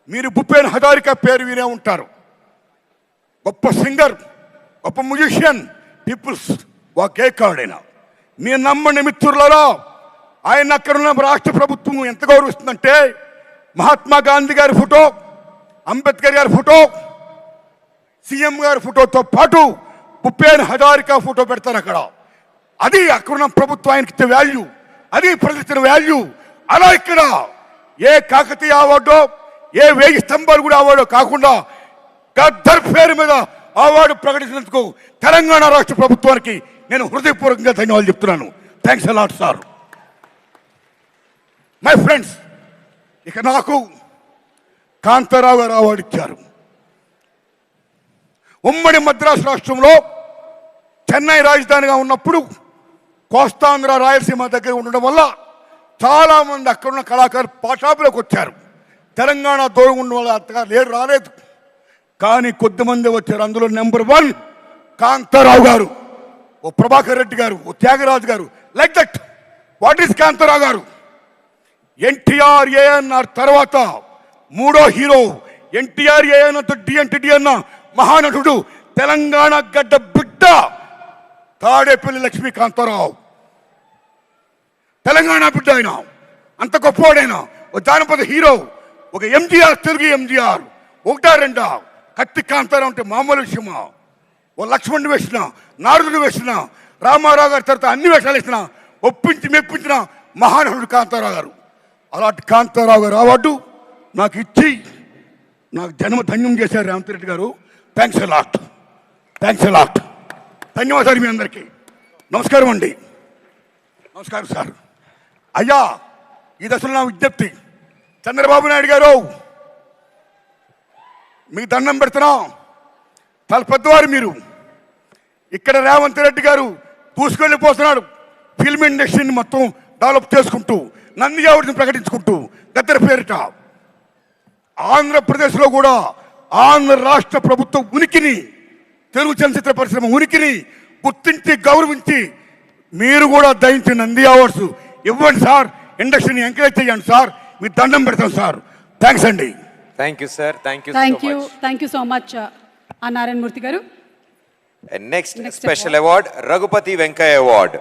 మీరు భూపేన్ హజారికా పేరు వినే ఉంటారు. గొప్ప సింగర్, గొప్ప మ్యూజిషియన్, పీపుల్స్ వాకేకాడు ఆయన. మీరు నమ్మండి మిత్రులలో, ఆయన అక్కడ ఉన్న రాష్ట్ర ప్రభుత్వం ఎంత గౌరవిస్తుందంటే మహాత్మా గాంధీ గారి ఫోటో, అంబేద్కర్ గారి ఫోటో, సీఎం గారి ఫోటోతో పాటు భూపేన్ హజారికా ఫోటో పెడతారు అక్కడ. అది అక్కడున్న ప్రభుత్వం ఆయనకి ఇచ్చే వాల్యూ, అది ప్రజలిచ్చిన వాల్యూ. అలా ఇక్కడ ఏ కాకతీయ అవార్డో, ఏ 1000 స్తంభాలు కూడా అవార్డో కాకుండా గద్దర్ పేరు మీద అవార్డు ప్రకటించినందుకు తెలంగాణ రాష్ట్ర ప్రభుత్వానికి నేను హృదయపూర్వకంగా ధన్యవాదాలు చెప్తున్నాను. Thanks a lot sir. My friends, ఇక నాకు కాంతారావు గారు అవార్డు ఇచ్చారు. ఉమ్మడి మద్రాసు రాష్ట్రంలో చెన్నై రాజధానిగా ఉన్నప్పుడు కోస్తాంధ్ర రాయలసీమ దగ్గర ఉండడం వల్ల చాలామంది అక్కడున్న కళాకారులు పాఠాపులోకి వచ్చారు. తెలంగాణ దూరం ఉన్న వాళ్ళు అంతగా రాలేదు, కానీ కొద్దిమంది వచ్చారు. అందులో నెంబర్ 1 కాంతారావు గారు, ఓ ప్రభాకర్ రెడ్డి గారు, ఓ త్యాగరాజు గారు. Like that. What is Kantharao గారు? ఎన్టీఆర్ ఏఎన్ఆర్ తర్వాత 3వ హీరో. ఎన్టీఆర్ ఏఎన్ఆర్ డిఎన్టీ అన్న మహానటుడు, తెలంగాణ గడ్డ బిడ్డ తాడేపల్లి లక్ష్మీ కాంతారావు. తెలంగాణ బిడ్డ ఆయన, అంత గొప్పవాడైనా. ఒక జానపద హీరో, ఒక ఎంజీఆర్, తెలుగు ఎంజీఆర్. 1-2 కత్తి కాంతారావు అంటే మామూలు విషయమా? ఓ లక్ష్మణుడు వేసిన, నారదుడు వేసిన, రామారావు గారి తర్వాత అన్ని వేషాలు వేసిన, ఒప్పించి మెప్పించిన మహానటుడు కాంతారావు గారు. అలాంటి కాంతారావు గారు అవార్డు నాకు ఇచ్చి నాకు జన్మ ధన్యం చేశారు రేవంత్ రెడ్డి గారు. Thanks a lot, thanks a lot. ధన్యవాదాలు మీ అందరికీ. నమస్కారం అండి. నమస్కారం సార్. అయ్యా, ఈ దశలో నా విజ్ఞప్తి, చంద్రబాబు నాయుడు గారు మీకు దండం పెడుతున్నాం. చాలా పెద్దవారు మీరు. ఇక్కడ రేవంత్ రెడ్డి గారు దూసుకెళ్ళిపోతున్నాడు. ఫిల్మ్ ఇండస్ట్రీని మొత్తం డెవలప్ చేసుకుంటూ, నంది అవార్డుని ప్రకటించుకుంటూ, గద్దర్ పేరిట ఆంధ్రప్రదేశ్లో కూడా ఆంధ్ర రాష్ట్ర ప్రభుత్వం ఉనికిని, తెలుగు చలనచిత్ర పరిశ్రమ ఉనికిని గుర్తించి గౌరవించి మీరు కూడా దయించి నంది అవార్డ్స్ ఇవ్వండి సార్. ఇండస్ట్రీని ఎంకరేజ్ చేయండి సార్. మీ దండం పెడతాం సార్. థ్యాంక్స్ అండి. Thank you sir. Thank you so much Narayana Murthy గారు. Next special award Raghupati Venkayya award.